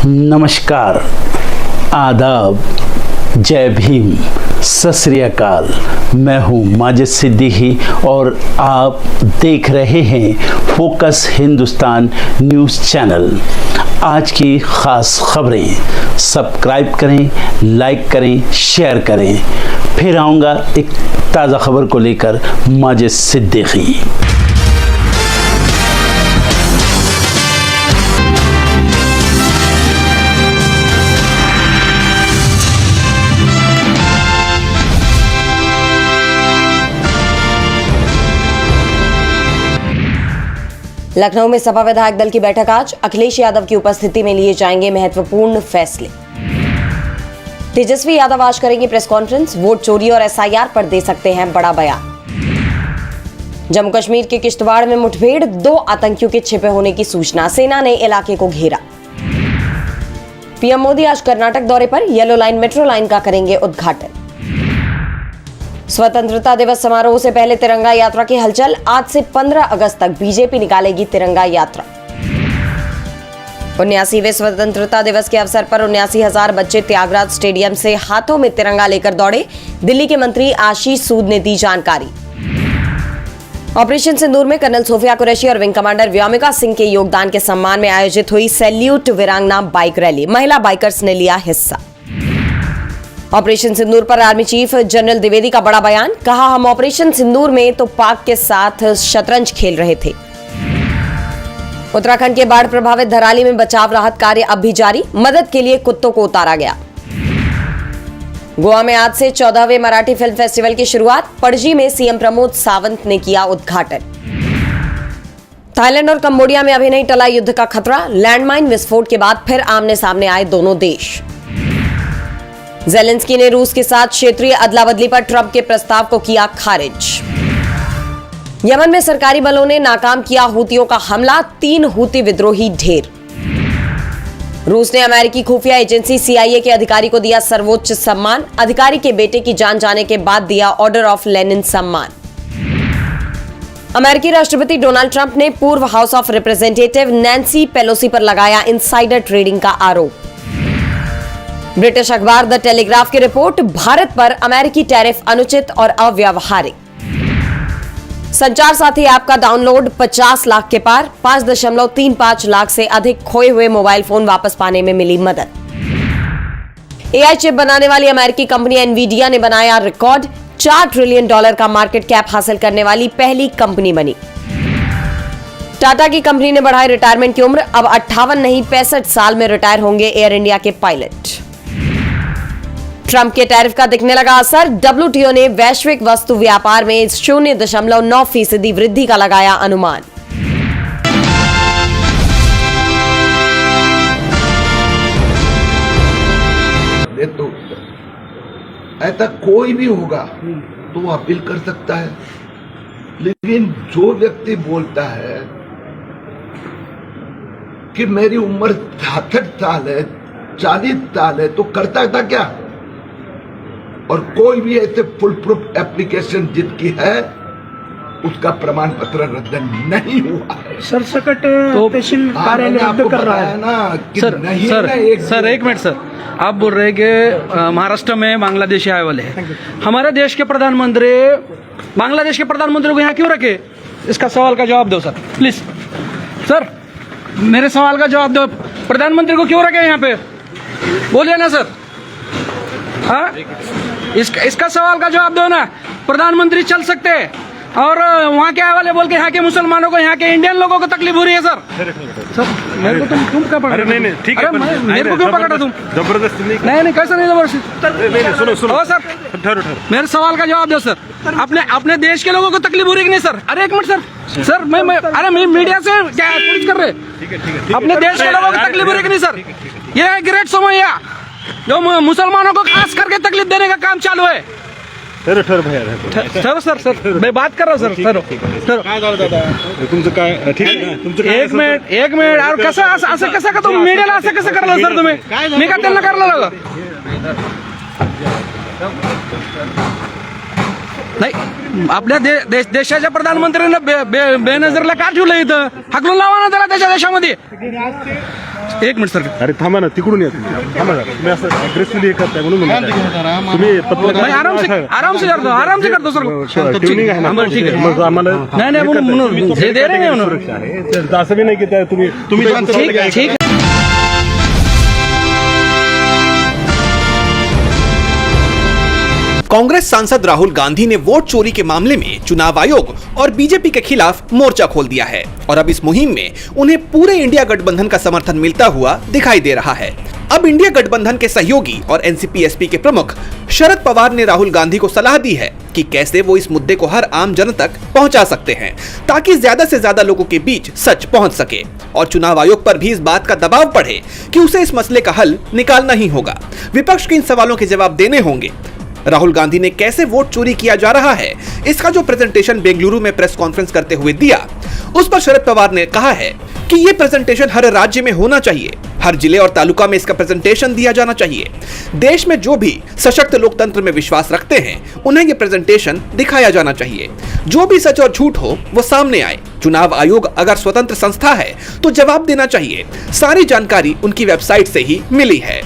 नमस्कार, आदाब, जय भीम, सत श्री अकाल। मैं हूँ माजिद सिद्दीकी और आप देख रहे हैं फोकस हिंदुस्तान न्यूज़ चैनल। आज की ख़ास खबरें सब्सक्राइब करें, लाइक करें, शेयर करें। फिर आऊँगा एक ताज़ा खबर को लेकर माजिद सिद्दीकी। लखनऊ में सपा विधायक दल की बैठक आज। अखिलेश यादव की उपस्थिति में लिए जाएंगे महत्वपूर्ण फैसले। तेजस्वी यादव आज करेंगे प्रेस कॉन्फ्रेंस। वोट चोरी और एसआईआर पर दे सकते हैं बड़ा बयान। जम्मू कश्मीर के किश्तवाड़ में मुठभेड़, 2 आतंकियों के छिपे होने की सूचना। सेना ने इलाके को घेरा। पीएम मोदी आज कर्नाटक दौरे पर। येलो लाइन मेट्रो लाइन का करेंगे उद्घाटन। स्वतंत्रता दिवस समारोह से पहले तिरंगा यात्रा की हलचल। आज से 15 अगस्त तक बीजेपी निकालेगी तिरंगा यात्रा। 79वें स्वतंत्रता दिवस के अवसर पर 79,000 बच्चे त्यागराज स्टेडियम से हाथों में तिरंगा लेकर दौड़े। दिल्ली के मंत्री आशीष सूद ने दी जानकारी। ऑपरेशन सिंदूर में कर्नल सोफिया कुरैशी और विंग कमांडर व्योमिका सिंह के योगदान के सम्मान में आयोजित हुई सैल्यूट वीरांगना बाइक रैली। महिला बाइकर्स ने लिया हिस्सा। ऑपरेशन सिंदूर पर आर्मी चीफ जनरल द्विवेदी का बड़ा बयान। कहा, हम ऑपरेशन सिंदूर में तो पाक के साथ शतरंज खेल रहे थे। उत्तराखंड के बाढ़ प्रभावित धराली में बचाव राहत कार्य अब भी जारी। मदद के लिए कुत्तों को उतारा गया। गोवा में आज से 14वें मराठी फिल्म फेस्टिवल की शुरुआत। पणजी में सीएम प्रमोद सावंत ने किया उद्घाटन। थाईलैंड और कंबोडिया में अभी नहीं टला युद्ध का खतरा। लैंडमाइन विस्फोट के बाद फिर आमने सामने आए दोनों देश। ज़ेलेंस्की ने रूस के साथ क्षेत्रीय अदला बदली पर ट्रंप के प्रस्ताव को किया खारिज। यमन में सरकारी बलों ने नाकाम किया हूतियों का हमला। 3 हूती विद्रोही ढेर। रूस ने अमेरिकी खुफिया एजेंसी CIA के अधिकारी को दिया सर्वोच्च सम्मान। अधिकारी के बेटे की जान जाने के बाद दिया ऑर्डर ऑफ लेनिन सम्मान। अमेरिकी राष्ट्रपति डोनाल्ड ट्रंप ने पूर्व house of representative Nancy Pelosi पर लगाया इनसाइडर ट्रेडिंग का आरोप। ब्रिटिश अखबार द टेलीग्राफ की रिपोर्ट। भारत पर अमेरिकी टैरिफ अनुचित और अव्यावहारिक। संचार साथी ऐप का डाउनलोड 50 लाख के पार। 5.35 लाख से अधिक खोए हुए मोबाइल फोन वापस पाने में मिली मदद। AI चिप बनाने वाली अमेरिकी कंपनी एनवीडिया ने बनाया रिकॉर्ड। $4 ट्रिलियन का मार्केट कैप हासिल करने वाली पहली कंपनी बनी। टाटा की कंपनी ने बढ़ाई रिटायरमेंट की उम्र। अब 58 नहीं 65 साल में रिटायर होंगे एयर इंडिया के पायलट। ट्रंप के टैरिफ का दिखने लगा असर। WTO ने वैश्विक वस्तु व्यापार में 0.9% वृद्धि का लगाया अनुमान। तो ऐसा कोई भी होगा तो वो अपील कर सकता है, लेकिन जो व्यक्ति बोलता है कि मेरी उम्र 66 साल है, 40 साल है, तो करता था क्या? और कोई भी ऐसे फुल प्रूफ एप्लीकेशन जिसकी है उसका प्रमाण पत्र रद्द नहीं हुआ है। सरसकट तहसील कार्यालय रद्द कर रहा है ना कि सर। नहीं सर, सर एक मिनट सर, आप बोल रहे हैं कि महाराष्ट्र में बांग्लादेशी आए वाले हैं। हमारे देश के प्रधानमंत्री बांग्लादेश के प्रधानमंत्री को यहाँ क्यों रखे? इसका सवाल का जवाब दो सर, प्लीज। सर, मेरे सवाल का जवाब दो। प्रधानमंत्री को क्यों रखे यहाँ पे? बोलिए ना सर। हाँ, इसका सवाल का जवाब दो ना। प्रधानमंत्री चल सकते हैं और वहाँ के वाले बोल के यहाँ के मुसलमानों को, यहाँ के इंडियन लोगों को तकलीफ हो रही है सर। सर, मेरे को तुम क्या पकड़ा? नहीं ठीक है, मेरे को क्यों पकड़ा तुम? जबरदस्ती नहीं, कैसा नहीं जबरदस्ती? सुनो सर, मेरे सवाल का जवाब दो सर। अपने देश के लोगों को तकलीफ हो रही है कि नहीं सर? अरे एक मिनट सर, मैं मीडिया से क्या पूछ कर रहे? अपने देश के लोगों को तकलीफ हो रही है कि नहीं सर? ये है ग्रेट सोमैया जो मुसलमानों को खास करके तकलीफ देने का काम चालू है। ठर भैया सर, मैं बात कर रहा हूँ सर। तुमचं काय ठीक आहे तुमचं एक मिनिट और कसं का तुम्ही मीडियाला असं कसं करला सर? तुम्ही मी का त्यांना करला लागा? नाही आपल्या देशाच्या प्रधानमंत्र्यांना बेनजरला का ठेवलं इथं? हाकलून लावा ना त्याला त्याच्या देशामध्ये. एक मिनिट सर. अरे थांबा ना, तिकडून या तुम्ही. थांबा ना, तुम्ही असं अग्रेसिव्हली हे करताय म्हणून तुम्ही मैं आराम से करतो सर. ट्युनिंग आहे ना. बरं, ठीक आहे. मग आम्हाला नाही म्हणून हे दे रहे हैं सुरक्षा आहे. असं बी नाही की तुम्ही ठीक. कांग्रेस सांसद राहुल गांधी ने वोट चोरी के मामले में चुनाव आयोग और बीजेपी के खिलाफ मोर्चा खोल दिया है और अब इस मुहिम में उन्हें पूरे इंडिया गठबंधन का समर्थन मिलता हुआ दिखाई दे रहा है. अब इंडिया गठबंधन के सहयोगी और एनसीपी-एसपी के प्रमुख शरद पवार ने राहुल गांधी को सलाह दी है कि कैसे वो इस मुद्दे को हर आम जन तक पहुंचा सकते हैं ताकि ज्यादा से ज्यादा लोगों के बीच सच पहुंच सके और चुनाव आयोग पर भी इस बात का दबाव पड़े कि उसे इस मसले का हल निकालना ही होगा. विपक्ष के इन सवालों के जवाब देने होंगे. राहुल गांधी ने कैसे वोट चोरी किया जा रहा है, इसका जो प्रेजेंटेशन बेंगलुरु में प्रेस कॉन्फ्रेंस करते हुए दिया, उस पर शरद पवार ने कहा है कि ये प्रेजेंटेशन हर राज्य में होना चाहिए, हर जिले और तालुका में इसका प्रेजेंटेशन दिया जाना चाहिए. देश में जो भी सशक्त लोकतंत्र में विश्वास रखते हैं उन्हें ये प्रेजेंटेशन दिखाया जाना चाहिए. जो भी सच और झूठ हो वो सामने आए. चुनाव आयोग अगर स्वतंत्र संस्था है तो जवाब देना चाहिए. सारी जानकारी उनकी वेबसाइट से ही मिली है.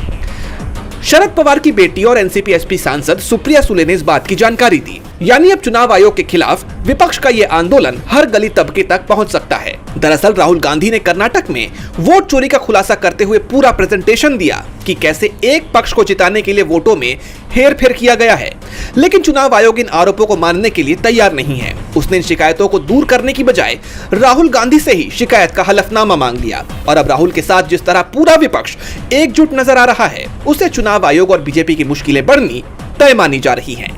शरद पवार की बेटी और एनसीपी-एसपी सांसद सुप्रिया सुले ने इस बात की जानकारी दी. यानी अब चुनाव आयोग के खिलाफ विपक्ष का ये आंदोलन हर गली तबके तक पहुंच सकता है. दरअसल राहुल गांधी ने कर्नाटक में वोट चोरी का खुलासा करते हुए पूरा प्रेजेंटेशन दिया कि कैसे एक पक्ष को जिताने के लिए वोटों में हेरफेर किया गया है. लेकिन चुनाव आयोग इन आरोपों को मानने के लिए तैयार नहीं है. उसने इन शिकायतों को दूर करने की बजाय राहुल गांधी से ही शिकायत का हलफनामा मांग लिया. और अब राहुल के साथ जिस तरह पूरा विपक्ष एकजुट नजर आ रहा है, उससे चुनाव आयोग और बीजेपी की मुश्किलें बढ़नी तय मानी जा रही हैं.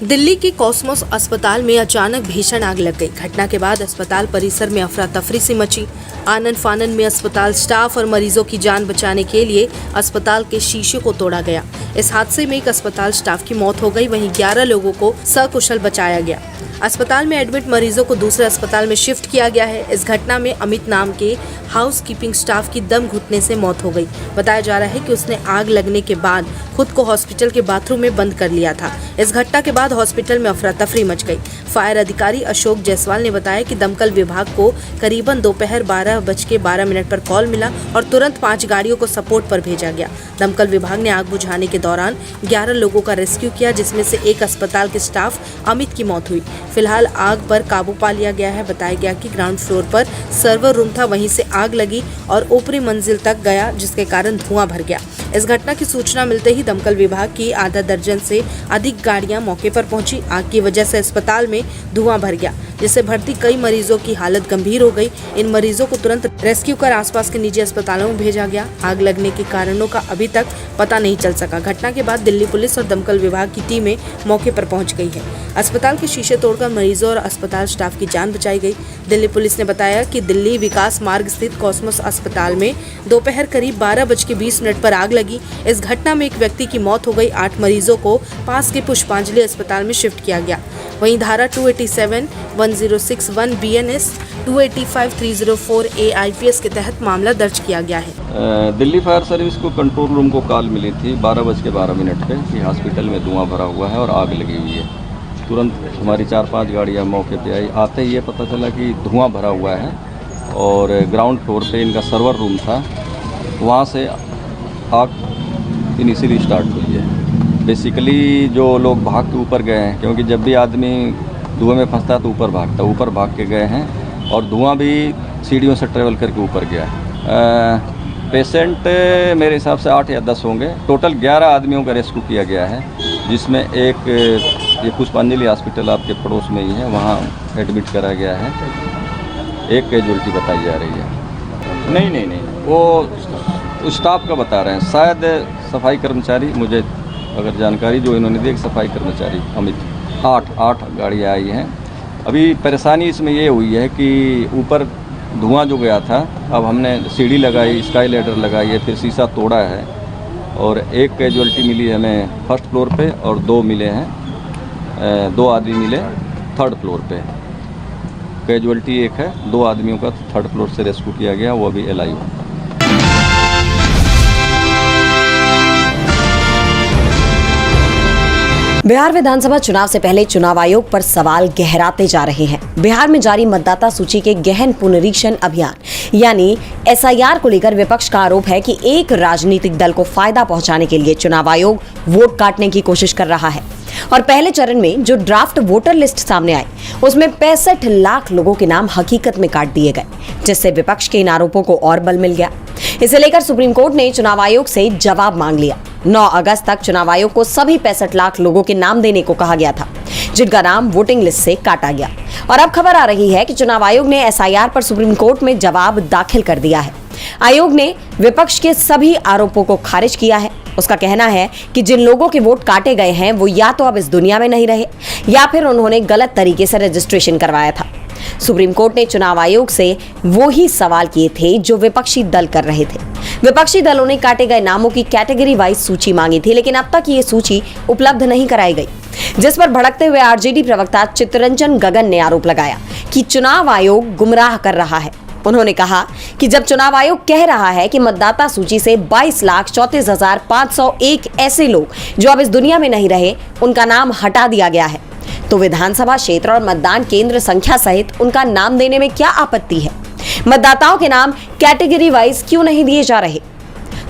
दिल्ली के कॉस्मोस अस्पताल में अचानक भीषण आग लग गई. घटना के बाद अस्पताल परिसर में अफरा तफरी सी मची. आनन फानन में अस्पताल स्टाफ और मरीजों की जान बचाने के लिए अस्पताल के शीशे को तोड़ा गया. इस हादसे में एक अस्पताल स्टाफ की मौत हो गई, वहीं 11 लोगों को सकुशल बचाया गया. अस्पताल में एडमिट मरीजों को दूसरे अस्पताल में शिफ्ट किया गया है. इस घटना में अमित नाम के हाउस कीपिंग स्टाफ की दम घुटने से मौत हो गई. बताया जा रहा है कि उसने आग लगने के बाद खुद को हॉस्पिटल के बाथरूम में बंद कर लिया था. इस घटना के बाद हॉस्पिटल में अफरा तफरी मच गई. फायर अधिकारी अशोक जायसवाल ने बताया कि दमकल विभाग को करीबन दोपहर 12:12 पर कॉल मिला और तुरंत 5 गाड़ियों को सपोर्ट पर भेजा गया. दमकल विभाग ने आग बुझाने के दौरान 11 लोगों का रेस्क्यू किया, जिसमें से एक अस्पताल के स्टाफ अमित की मौत हुई. फिलहाल आग पर काबू पा लिया गया है. बताया गया कि ग्राउंड फ्लोर पर सर्वर रूम था, वहीं से आग लगी और ऊपरी मंजिल तक गया, जिसके कारण धुआं भर गया. इस घटना की सूचना मिलते ही दमकल विभाग की आधा दर्जन से अधिक गाड़ियां मौके पर पहुंची. आग की वजह से अस्पताल में धुआं भर गया, जिससे भर्ती कई मरीजों की हालत गंभीर हो गई. इन मरीजों को तुरंत रेस्क्यू कर आसपास के निजी अस्पतालों में भेजा गया. आग लगने के कारणों का अभी तक पता नहीं चल सका. घटना के बाद दिल्ली पुलिस और दमकल विभाग की टीमें मौके पर पहुंच गई है. अस्पताल के शीशे तोड़कर मरीजों और अस्पताल स्टाफ की जान बचाई गई. दिल्ली पुलिस ने बताया कि दिल्ली विकास मार्ग स्थित कॉस्मोस अस्पताल में दोपहर करीब 12:20 पर आग लगी. इस घटना में एक व्यक्ति की मौत हो गई. 8 मरीजों को पास के पुष्पांजलि अस्पताल में शिफ्ट किया गया. वहीं धारा 287, 1061 BNS, 285, 304 AIPS के तहत मामला दर्ज किया गया है. दिल्ली फायर सर्विस को कंट्रोल रूम को कॉल मिली थी 12:12 पे कि हॉस्पिटल में धुआं भरा हुआ है और आग लगी हुई है. तुरंत हमारी 4-5 गाड़ियाँ मौके पे आई. आते ही ये पता चला कि धुआं भरा हुआ है और ग्राउंड फ्लोर पे इनका सर्वर रूम था, वहाँ से आग इनिशियली स्टार्ट हुई है. बेसिकली जो लोग भाग के ऊपर गए हैं, क्योंकि जब भी आदमी धुएं में फंसता है तो ऊपर भागता, ऊपर भाग के गए हैं और धुआं भी सीढ़ियों से ट्रेवल करके ऊपर गया है. पेशेंट मेरे हिसाब से 8 या 10 होंगे. टोटल 11 आदमियों का रेस्क्यू किया गया है, जिसमें एक ये पुष्पांजलि हॉस्पिटल आपके पड़ोस में ही है, वहाँ एडमिट करा गया है. एक कैजुअल्टी बताई जा रही है. नहीं, वो स्टाफ का बता रहे हैं. शायद सफाई कर्मचारी, मुझे अगर जानकारी जो इन्होंने दी, एक सफाई कर्मचारी अमित. 8 गाड़ियाँ आई हैं. अभी परेशानी इसमें ये हुई है कि ऊपर धुआं जो गया था, अब हमने सीढ़ी लगाई, स्काई लैडर लगाई है, फिर शीशा तोड़ा है और एक कैजुअल्टी मिली है हमें फर्स्ट फ्लोर पे और 2 मिले हैं, 2 आदमी मिले थर्ड फ्लोर पे. कैजुअल्टी एक है, 2 आदमियों का थर्ड फ्लोर से रेस्क्यू किया गया, वो अभी एलाइव है. बिहार विधानसभा चुनाव से पहले चुनाव आयोग पर सवाल गहराते जा रहे हैं। बिहार में जारी मतदाता सूची के गहन पुनरीक्षण अभियान यानी एसआईआर को लेकर विपक्ष का आरोप है कि एक राजनीतिक दल को फायदा पहुंचाने के लिए चुनाव आयोग वोट काटने की कोशिश कर रहा है। और पहले चरण में जो ड्राफ्ट वोटर लिस्ट सामने आई उसमें 65 लाख लोगों के नाम हकीकत में काट दिए गए, जिससे विपक्ष के इन आरोपों को और बल मिल गया। इसे लेकर सुप्रीम कोर्ट ने चुनाव आयोग से जवाब मांग लिया। 9 अगस्त तक चुनाव आयोग को सभी 65 लाख लोगों के नाम देने को कहा गया था, जिनका नाम वोटिंग लिस्ट से काटा गया। और अब खबर आ रही है कि चुनाव आयोग ने एसआईआर पर सुप्रीम कोर्ट में जवाब दाखिल कर दिया है। आयोग ने विपक्ष के सभी आरोपों को खारिज किया है। उसका कहना है कि जिन लोगों के वोट काटे गए हैं वो या तो अब इस दुनिया में नहीं रहे या फिर उन्होंने गलत तरीके से रजिस्ट्रेशन करवाया था। सुप्रीम कोर्ट ने चुनाव आयोग से वो ही सवाल किए थे जो विपक्षी दल कर रहे थे। विपक्षी दलों ने काटे गए नामों की कैटेगरी वाइज सूची मांगी थी, लेकिन अब तक ये सूची उपलब्ध नहीं कराई गई, जिस पर भड़कते हुए आरजेडी प्रवक्ता चित्तरंजन गगन ने आरोप लगाया कि चुनाव आयोग गुमराह कर रहा है। उन्होंने कहा कि जब चुनाव आयोग कह रहा है कि मतदाता सूची से 22,34,501 ऐसे लोग जो अब इस दुनिया में नहीं रहे उनका नाम हटा दिया गया है, तो विधानसभा क्षेत्र और मतदान केंद्र संख्या सहित उनका नाम देने में क्या आपत्ति है? मतदाताओं के नाम कैटेगरी वाइज क्यों नहीं दिए जा रहे?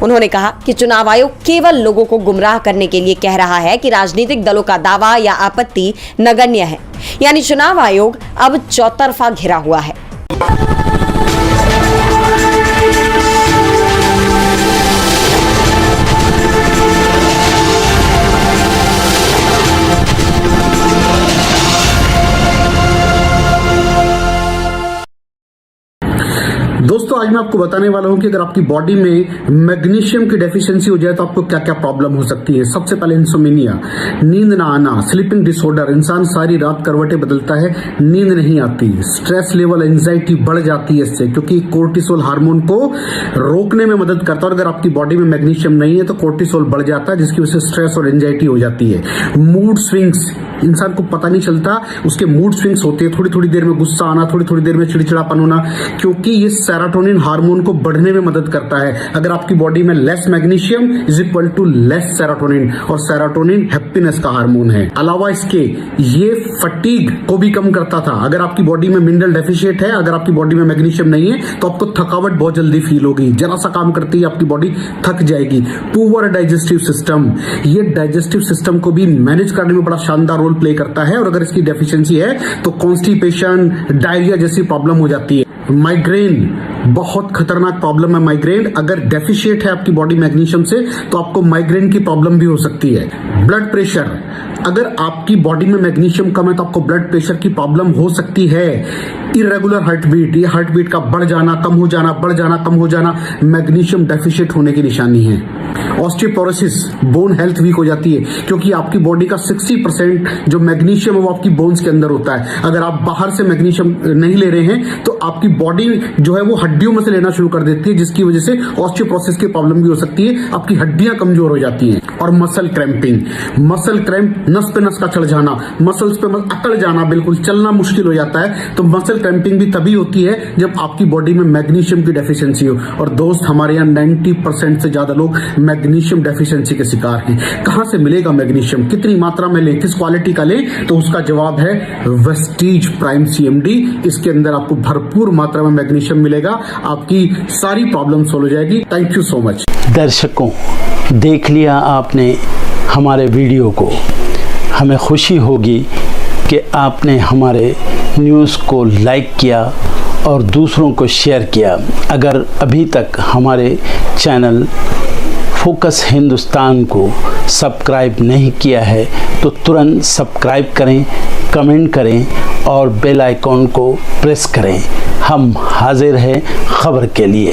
उन्होंने कहा कि चुनाव आयोग केवल लोगों को गुमराह करने के लिए कह रहा है कि राजनीतिक दलों का दावा या आपत्ति नगण्य है, यानी चुनाव आयोग अब चौतरफा घिरा हुआ है। दोस्तों आज मैं आपको बताने वाला हूं कि अगर आपकी बॉडी में मैग्नीशियम की डेफिशिएंसी हो जाए तो आपको क्या क्या प्रॉब्लम हो सकती है। सबसे पहले इंसोमेनिया, नींद ना आना, स्लीपिंग डिसऑर्डर, इंसान सारी रात करवटें बदलता है, नींद नहीं आती, स्ट्रेस लेवल, एंजाइटी बढ़ जाती है इससे, क्योंकि कोर्टिसोल हार्मोन को रोकने में मदद करता है। और अगर आपकी बॉडी में मैग्नीशियम नहीं है तो कोर्टिसोल बढ़ जाता है, जिसकी वजह से स्ट्रेस और एंजाइटी हो जाती है। मूड स्विंग्स, इंसान को पता नहीं चलता उसके मूड स्विंग्स होते हैं, थोड़ी थोड़ी देर में गुस्सा आना, थोड़ी थोड़ी देर में चिड़चिड़ापन होना, क्योंकि ये सेरोटोनिन हार्मोन को बढ़ने में मदद करता है। अगर आपकी बॉडी में less magnesium is equal to less serotonin, और सेरोटोनिन हैप्पीनेस का हार्मोन है। अलावा इसके ये फटीग को भी कम करता था। अगर आपकी बॉडी में मिनरल डेफिशिएट है, अगर आपकी बॉडी में मैग्नीशियम नहीं है तो आपको थकावट बहुत जल्दी फील होगी, जरा सा काम करती है आपकी बॉडी थक जाएगी। पुअर डाइजेस्टिव सिस्टम, ये डाइजेस्टिव सिस्टम को भी मैनेज करने में बड़ा शानदार रोल प्ले करता है, और अगर इसकी डेफिशिएंसी है तो कॉन्स्टिपेशन, डायरिया जैसी प्रॉब्लम हो जाती है। माइग्रेन बहुत खतरनाक प्रॉब्लम है। माइग्रेन अगर डेफिशिएट है आपकी बॉडी मैग्नीशियम से तो आपको माइग्रेन की प्रॉब्लम भी हो सकती है। ब्लड प्रेशर, अगर आपकी बॉडी में मैग्नीशियम कम है तो आपको ब्लड प्रेशर की प्रॉब्लम हो सकती है। इरेगुलर हार्टबीट, ये हार्टबीट का बढ़ जाना, कम हो जाना, बढ़ जाना, कम हो जाना, मैग्नीशियम डेफिशिएट होने की निशानी है। ऑस्टियोपोरोसिस, बोन हेल्थ वीक हो जाती है, क्योंकि आपकी बॉडी का 60% जो मैग्नीशियम है वो आपकी बोन्स के अंदर होता है। अगर आप बाहर से मैग्नीशियम नहीं ले रहे हैं तो आपकी बॉडी जो है वो हड्डियों में से लेना शुरू कर देती है, जिसकी वजह से ऑस्टियोपोरोसिस की प्रॉब्लम भी हो सकती है, आपकी हड्डियां कमजोर हो जाती हैं। और मसल क्रैम्पिंग, मसल क्रैम्प, नस पे नस का चढ़ जाना, मसल्स पे अकड़ जाना, बिल्कुल चलना मुश्किल हो जाता है। तो मसल क्रैम्पिंग भी तभी होती है जब आपकी बॉडी में मैग्नीशियम की डेफिशिएंसी हो। और दोस्त, हमारे यहाँ 90% से ज्यादा लोग मैग्नीशियम डेफिशिएंसी के शिकार हैं। कहां से मिलेगा मैग्नीशियम, कितनी मात्रा में लें, किस क्वालिटी का लें? तो उसका जवाब है वेस्टीज प्राइम CMD। इसके अंदर आपको भरपूर मात्रा में मैग्नीशियम मिलेगा, आपकी सारी प्रॉब्लम सॉल्व हो जाएगी। Thank you so much. दर्शकों, देख लिया आपने हमारे वीडियो को। हमें खुशी होगी कि आपने हमारे न्यूज़ को लाइक किया और दूसरों को शेयर किया। अगर अभी तक हमारे चैनल फोकस हिंदुस्तान को सब्सक्राइब नहीं किया है तो तुरंत सब्सक्राइब करें, कमेंट करें और बेल आइकॉन को प्रेस करें। हम हाजिर हैं खबर के लिए।